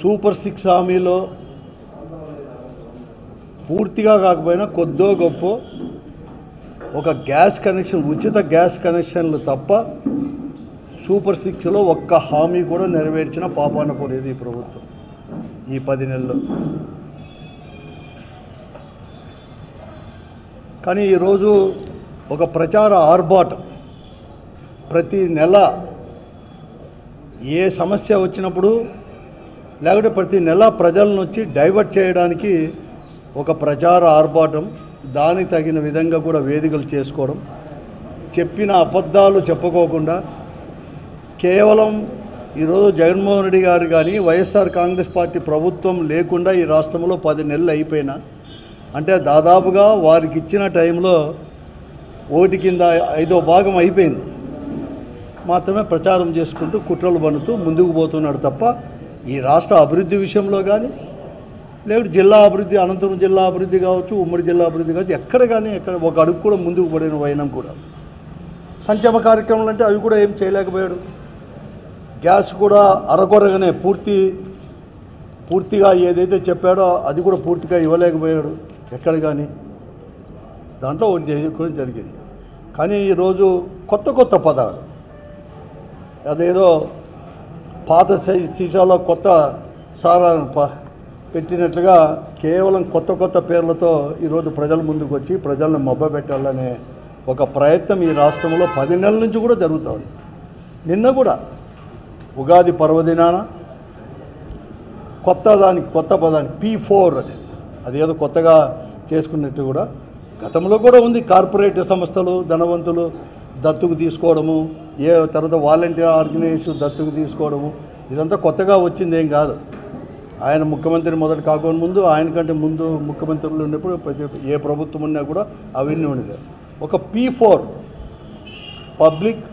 Super 6 హామీలో పూర్తిగా కాకపోయినా కొద్దో గొప్ప ఒక గ్యాస్ కనెక్షన్, ఉచిత గ్యాస్ కనెక్షన్లు తప్ప సూపర్ 6లో ఒక్క హామీ కూడా నెరవేర్చిన పాపాన పోలేదు ఈ ప్రభుత్వం ఈ 10 నెలల్లో. కానీ ఈరోజు ఒక ప్రచార ఆర్భాటం, ప్రతి నెల ఏ సమస్య వచ్చినప్పుడు లేకపోతే ప్రతి నెల ప్రజలను వచ్చి డైవర్ట్ చేయడానికి ఒక ప్రచార ఆర్భాటం, దానికి తగిన విధంగా కూడా వేదికలు చేసుకోవడం, చెప్పిన అబద్ధాలు చెప్పుకోకుండా కేవలం ఈరోజు జగన్మోహన్ రెడ్డి గారు కానీ వైఎస్ఆర్ కాంగ్రెస్ పార్టీ ప్రభుత్వం లేకుండా ఈ రాష్ట్రంలో 10 నెలలు అయిపోయినా, అంటే దాదాపుగా వారికి ఇచ్చిన టైంలో 1 కింద 5వ భాగం అయిపోయింది మాత్రమే ప్రచారం చేసుకుంటూ కుట్రలు పన్నుతూ ముందుకు పోతున్నాడు తప్ప ఈ రాష్ట్ర అభివృద్ధి విషయంలో కానీ లేకపోతే జిల్లా అభివృద్ధి, అనంతపురం జిల్లా అభివృద్ధి కావచ్చు, ఉమ్మడి జిల్లా అభివృద్ధి కావచ్చు, ఎక్కడ కానీ ఎక్కడ ఒక అడుగు కూడా ముందుకు పడిన వైనం కూడా. సంక్షేమ కార్యక్రమాలు అంటే అవి కూడా ఏం చేయలేకపోయాడు. గ్యాస్ కూడా అరకొరగానే పూర్తిగా ఏదైతే చెప్పాడో అది కూడా పూర్తిగా ఇవ్వలేకపోయాడు ఎక్కడ కానీ. దాంట్లో ఒకటి చేయడం జరిగింది. కానీ ఈరోజు కొత్త పదాలు, అదేదో పాత సీసాలో కొత్త సారా పెట్టినట్లుగా కేవలం కొత్త పేర్లతో ఈరోజు ప్రజల ముందుకు వచ్చి ప్రజలను మభ్యపెట్టాలనే ఒక ప్రయత్నం ఈ రాష్ట్రంలో 10 నెలల నుంచి కూడా జరుగుతుంది. నిన్న కూడా ఉగాది పర్వదినాన కొత్త పదానికి P4 అనేది అదేదో కొత్తగా చేసుకున్నట్టు కూడా గతంలో కూడా ఉంది. కార్పొరేట్ సంస్థలు, ధనవంతులు దత్తుకు తీసుకోవడము, తర్వాత వాలంటీర్ ఆర్గనైజేషన్ దత్తుకు తీసుకోవడము, ఇదంతా కొత్తగా వచ్చింది ఏం కాదు. ఆయన ముఖ్యమంత్రి మొదటి కాకుండా ముందు, ఆయన కంటే ముందు ముఖ్యమంత్రులు ఉన్నప్పుడు ఏ ప్రభుత్వం ఉన్నా కూడా అవన్నీ ఉండేది. ఒక P4 public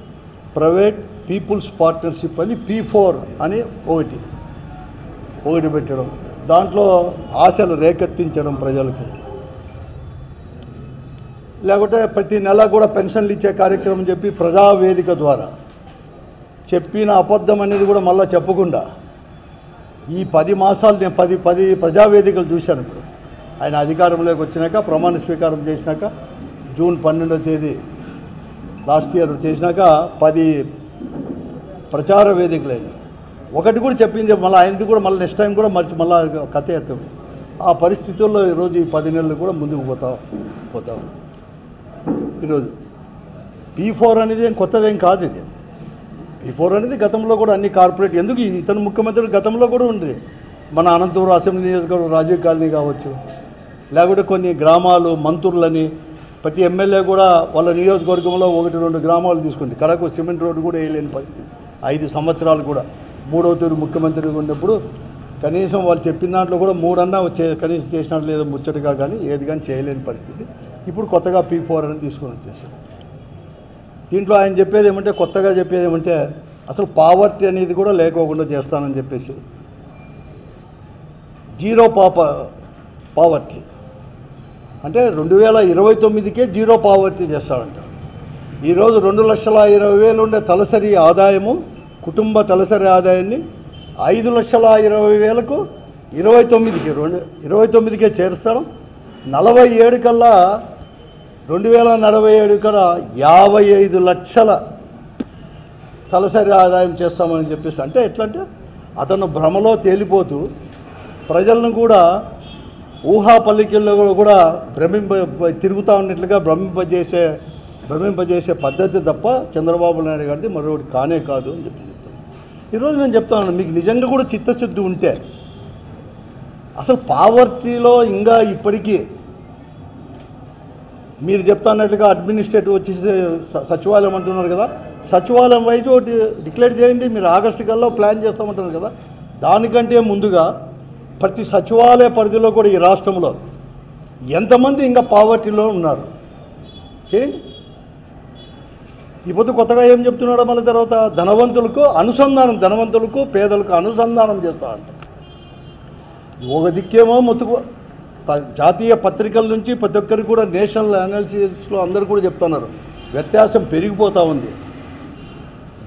private peoples partnership అని P4 అని ఒకటి పెట్టడం, దాంట్లో ఆశలు రేకెత్తించడం ప్రజలకి. లేకపోతే ప్రతి నెల కూడా పెన్షన్లు ఇచ్చే కార్యక్రమం చెప్పి ప్రజావేదిక ద్వారా చెప్పిన అబద్ధం అనేది కూడా మళ్ళీ చెప్పకుండా ఈ 10 మాసాలు నేను 10 ప్రజావేదికలు చూశాను. ఇప్పుడు ఆయన అధికారంలోకి వచ్చినాక ప్రమాణ స్వీకారం చేసినాక జూన్ 12వ తేదీ లాస్ట్ ఇయర్ చేసినాక 10 ప్రచార వేదికలైనవి. ఒకటి కూడా చెప్పింది మళ్ళీ ఆయనది కూడా మళ్ళీ నెక్స్ట్ టైం కూడా మళ్ళీ కథ ఎత్తాం. ఆ పరిస్థితుల్లో ఈరోజు ఈ 10 నెలలు కూడా ముందుకు పోతా ఉంది. ఈరోజు P4 అనేది ఏం కొత్తదేం కాదు. ఇది P4 అనేది గతంలో కూడా అన్ని కార్పొరేట్, ఎందుకు ఇతను ముఖ్యమంత్రి గతంలో కూడా ఉంది. మన అనంతపురం అసెంబ్లీ నియోజకవర్గం రాజీవ్ కాలనీ కావచ్చు, లేకపోతే కొన్ని గ్రామాలు మంత్రులని ప్రతి ఎమ్మెల్యే కూడా వాళ్ళ నియోజకవర్గంలో 1-2 గ్రామాలు తీసుకుంది. కడకు సిమెంట్ రోడ్డు కూడా వేయలేని పరిస్థితి. 5 సంవత్సరాలు కూడా 3వ తూరు ముఖ్యమంత్రిగా ఉన్నప్పుడు కనీసం వాళ్ళు చెప్పిన దాంట్లో కూడా 3 కనీసం చేసినట్లు లేదో ముచ్చటగా కానీ ఏది కానీ చేయలేని పరిస్థితి. ఇప్పుడు కొత్తగా P4 అని తీసుకొని వచ్చేసారు. దీంట్లో ఆయన చెప్పేది ఏమంటే, కొత్తగా చెప్పేది ఏమంటే అసలు పావర్టీ అనేది కూడా లేకోకుండా చేస్తానని చెప్పేసి, జీరో పావర్టీ అంటే 2029కే జీరో పావర్టీ చేస్తాడంట. ఈరోజు 2,20,000 ఉండే తలసరి ఆదాయము, కుటుంబ తలసరి ఆదాయాన్ని 5,20,000కు 29కే చేరుస్తాడు. 47 కల్లా 2047 కల్లా 55 లక్షల తలసరి ఆదాయం చేస్తామని చెప్పేసి. అంటే ఎట్లంటే అతను భ్రమలో తేలిపోతూ ప్రజలను కూడా ఊహాపల్లికల్లో కూడా తిరుగుతూ ఉన్నట్లుగా భ్రమింపజేసే పద్ధతి తప్ప చంద్రబాబు నాయుడు గారిది మరొకటి కానే కాదు అని చెప్తాను. ఈరోజు నేను చెప్తాను, మీకు నిజంగా కూడా చిత్తశుద్ధి ఉంటే అసలు పావర్టీలో ఇంకా ఇప్పటికీ మీరు చెప్తాన్నట్లుగా అడ్మినిస్ట్రేటివ్ వచ్చి సచివాలయం అంటున్నారు కదా, సచివాలయం వైజ్ ఒకటి డిక్లేర్ చేయండి. మీరు ఆగస్టు కల్లా ప్లాన్ చేస్తామంటున్నారు కదా, దానికంటే ముందుగా ప్రతి సచివాలయ పరిధిలో కూడా ఈ రాష్ట్రంలో ఎంతమంది ఇంకా పావర్టీలో ఉన్నారు చేయండి. ఇప్పుడు కొత్తగా ఏం చెప్తున్నాడో మళ్ళీ తర్వాత ధనవంతులకు పేదలకు అనుసంధానం చేస్తా అంట. ఒక దిక్కేమో జాతీయ పత్రికల నుంచి ప్రతి ఒక్కరికి కూడా నేషనల్ అనాలిసిస్లో అందరూ కూడా చెప్తున్నారు వ్యత్యాసం పెరిగిపోతూ ఉంది.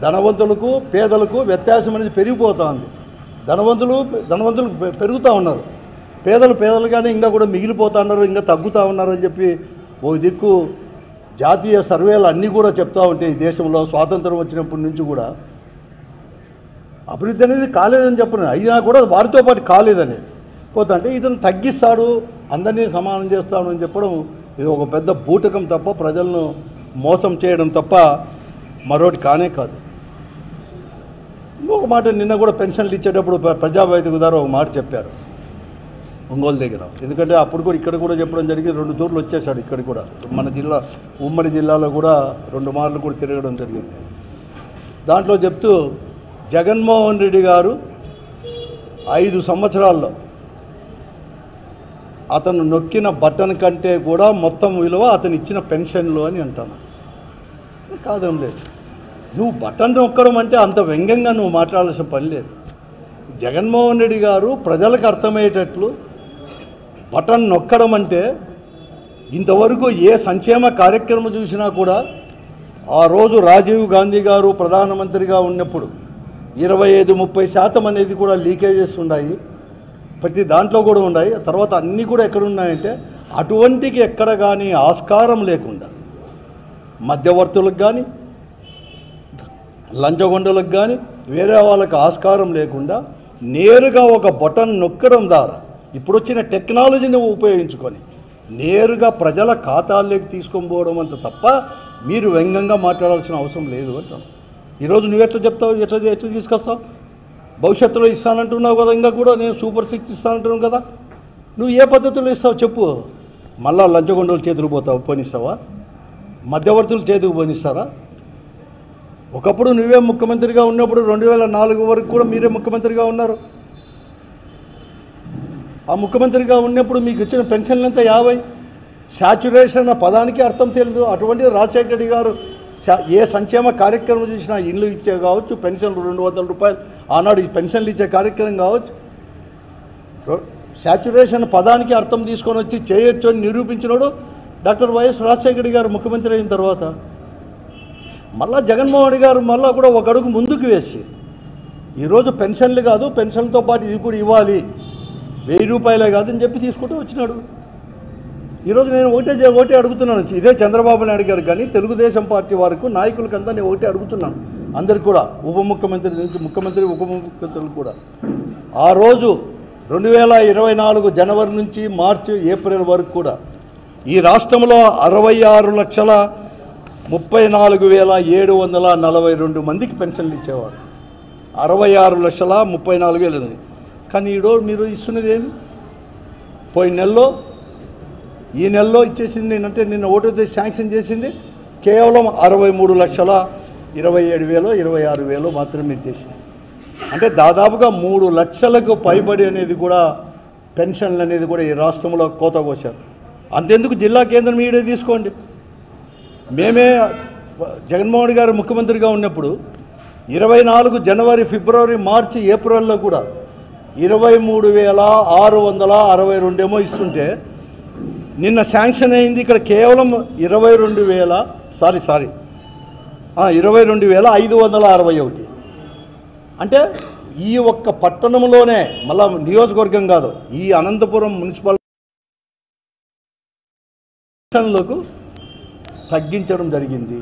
ధనవంతులకు పేదలకు వ్యత్యాసం అనేది పెరిగిపోతూ ఉంది. ధనవంతులు పెరుగుతూ ఉన్నారు, పేదలుగానే ఇంకా కూడా మిగిలిపోతూ ఉన్నారు, ఇంకా తగ్గుతూ ఉన్నారు అని చెప్పి ఓ దిక్కు జాతీయ సర్వేలు అన్నీ కూడా చెప్తూ ఉంటే ఈ దేశంలో స్వాతంత్రం వచ్చినప్పటి నుంచి కూడా అభివృద్ధి అనేది కాలేదని చెప్పను, అయినా కూడా వారితో పాటు కాలేదని పోతా అంటే ఇతను తగ్గిస్తాడు, అందరినీ సమానం చేస్తాడు అని చెప్పడం ఇది ఒక పెద్ద బూటకం తప్ప, ప్రజలను మోసం చేయడం తప్ప మరొకటి కానే కాదు. ఇంకొక మాట, నిన్న కూడా పెన్షన్లు ఇచ్చేటప్పుడు ప్రజావేదిక ద్వారా ఒక మాట చెప్పారు ఒంగోలు దగ్గర. ఎందుకంటే అప్పుడు కూడా ఇక్కడ కూడా చెప్పడం జరిగింది, 2 తూర్లు వచ్చేసాడు ఇక్కడ కూడా, మన జిల్లా ఉమ్మడి జిల్లాలో కూడా 2 మార్లు కూడా తిరగడం జరిగింది. దాంట్లో చెప్తూ జగన్మోహన్ రెడ్డి గారు 5 సంవత్సరాల్లో అతను నొక్కిన బటన్ కంటే కూడా మొత్తం విలువ అతను ఇచ్చిన పెన్షన్లు అని అంటాను. కాదేం లేదు, నువ్వు బటన్ నొక్కడం అంటే అంత వ్యంగ్యంగా నువ్వు మాట్లాడాల్సిన పని లేదు. జగన్మోహన్ రెడ్డి గారు ప్రజలకు అర్థమయ్యేటట్లు బటన్ నొక్కడం అంటే, ఇంతవరకు ఏ సంక్షేమ కార్యక్రమం చూసినా కూడా ఆ రోజు రాజీవ్ గాంధీ గారు ప్రధానమంత్రిగా ఉన్నప్పుడు 25-30% అనేది కూడా లీకేజెస్ ఉన్నాయి, ప్రతి దాంట్లో కూడా ఉన్నాయి. తర్వాత అన్నీ కూడా ఎక్కడ ఉన్నాయంటే అటువంటికి ఎక్కడ కానీ ఆస్కారం లేకుండా మధ్యవర్తులకు కానీ లంచగొండలకు కానీ వేరే వాళ్ళకి ఆస్కారం లేకుండా నేరుగా ఒక బటన్ నొక్కడం ద్వారా ఇప్పుడు వచ్చిన టెక్నాలజీని ఉపయోగించుకొని నేరుగా ప్రజల ఖాతాల్లోకి తీసుకొని పోవడం అంత తప్ప మీరు వ్యంగ్యంగా మాట్లాడాల్సిన అవసరం లేదు అంటాను. ఈరోజు నువ్వు ఎట్లా చెప్తావు, ఎట్లా తీసుకొస్తావు? భవిష్యత్తులో ఇస్తానంటున్నావు కదా, ఇంకా కూడా నేను సూపర్ 6 ఇస్తానంటున్నావు కదా, నువ్వు ఏ పద్ధతిలో ఇస్తావు చెప్పు? మళ్ళా లంచగొండల చేతులు పోనిస్తావా? మధ్యవర్తుల చేతికి పోనిస్తారా? ఒకప్పుడు నువ్వే ముఖ్యమంత్రిగా ఉన్నప్పుడు 2004 వరకు కూడా మీరే ముఖ్యమంత్రిగా ఉన్నారు. ఆ ముఖ్యమంత్రిగా ఉన్నప్పుడు మీకు ఇచ్చిన పెన్షన్లు ఎంత 50. శాచ్యురేషన్ అన్న పదానికి అర్థం తెలియదు. అటువంటి రాజశేఖర రెడ్డి గారు ఏ సంక్షేమ కార్యక్రమం చూసినా ఇల్లు ఇచ్చే కావచ్చు, పెన్షన్లు 200 రూపాయలు ఆనాడు ఈ పెన్షన్లు ఇచ్చే కార్యక్రమం కావచ్చు, శాచ్యురేషన్ పదానికి అర్థం తీసుకొని వచ్చి చేయొచ్చు అని నిరూపించినాడు డాక్టర్ వైఎస్ రాజశేఖర రెడ్డి గారు ముఖ్యమంత్రి అయిన తర్వాత. మళ్ళా జగన్మోహన్ రెడ్డి గారు మళ్ళీ కూడా ఒక అడుగు ముందుకు వేసి ఈరోజు పెన్షన్లు కాదు, పెన్షన్లతో పాటు ఇది కూడా ఇవ్వాలి, 1000 రూపాయలే కాదని చెప్పి తీసుకుంటూ వచ్చినాడు. ఈరోజు నేను ఒకటే అడుగుతున్నాను, ఇదే చంద్రబాబు నాయుడు గారు కానీ తెలుగుదేశం పార్టీ వారికి నాయకులకంతా నేను ఒకటే అడుగుతున్నాను, అందరికీ కూడా, ఉప ముఖ్యమంత్రి నుంచి ముఖ్యమంత్రి ఉప ముఖ్యమంత్రులు కూడా. ఆ రోజు 2024 జనవరి నుంచి మార్చి ఏప్రిల్ వరకు కూడా ఈ రాష్ట్రంలో 66,34,742 మందికి పెన్షన్లు ఇచ్చేవారు. 66,34,000. కానీ ఈరోజు మీరు ఇస్తున్నది ఏమి? పోయిన నెలలో ఈ నెలలో ఇచ్చేసింది నేనంటే నిన్న ఓటు శాంక్షన్ చేసింది కేవలం 63,27,000 మాత్రమే ఇచ్చేసింది. అంటే దాదాపుగా 3 లక్షలకు పైబడి అనేది కూడా పెన్షన్లు అనేది కూడా ఈ రాష్ట్రంలో కోత కోశారు. అంతెందుకు జిల్లా కేంద్రం ఈడే తీసుకోండి, మేమే జగన్మోహన్ గారు ముఖ్యమంత్రిగా ఉన్నప్పుడు 24 జనవరి ఫిబ్రవరి మార్చి ఏప్రిల్లో కూడా 23,662 ఏమో ఇస్తుంటే నిన్న శాంక్షన్ అయింది ఇక్కడ కేవలం 22,561. అంటే ఈ ఒక్క పట్టణంలోనే, మళ్ళా నియోజకవర్గం కాదు, ఈ అనంతపురం మున్సిపల్ తగ్గించడం జరిగింది.